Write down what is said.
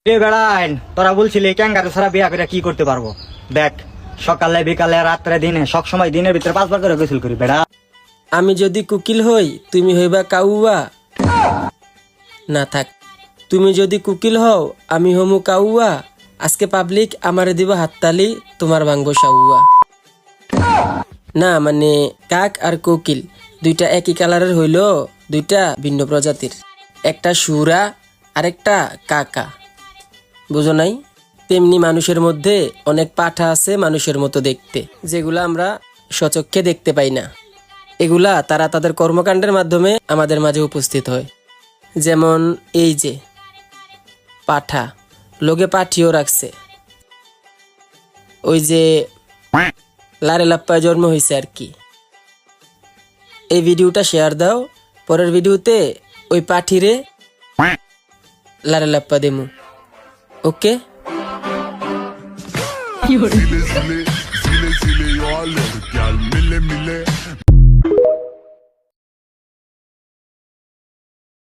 এ বেড়াইন তোরা বলছিলি ক্যাঙ্গারু ছাড়া বিয়া করে কি করতে পারবো? দেখ, সকালে বিকালে রাত্রে দিনে সব সময় দিনের ভিতরে 5 বার করে গোসল করি বেড়া। আমি যদি কুকিল হই তুমি হইবা কাউয়া। না থাক, তুমি যদি কুকিল হও আমি হমু কাউয়া। আজকে পাবলিক আমারে দিব হাততালি, তোমার ভাঙবো সাউয়া। না মানে কাক আর কোকিল দুইটা একই কালারের হইল, দুইটা ভিন্ন প্রজাতির। একটা সুরা আর একটা কাকা, বুঝো নাই? তেমনি মানুষের মধ্যে অনেক পাঠা আছে মানুষের মতো দেখতে, যেগুলা আমরা স্বচক্ষে দেখতে পাই না। এগুলা তারা তাদের কর্মকাণ্ডের মাধ্যমে আমাদের মাঝে উপস্থিত হয়। যেমন এই যে পাঠা, লোকে পাঠিও রাখছে, ওই যে লারে লাপ্পায় জন্ম হয়েছে আর কি। এই ভিডিওটা শেয়ার দাও, পরের ভিডিওতে ওই পাঠিরে লারে লাপ্পা দেমু। ওকে? Zile, zile, zile, zile, eu alerg, iar mile, mile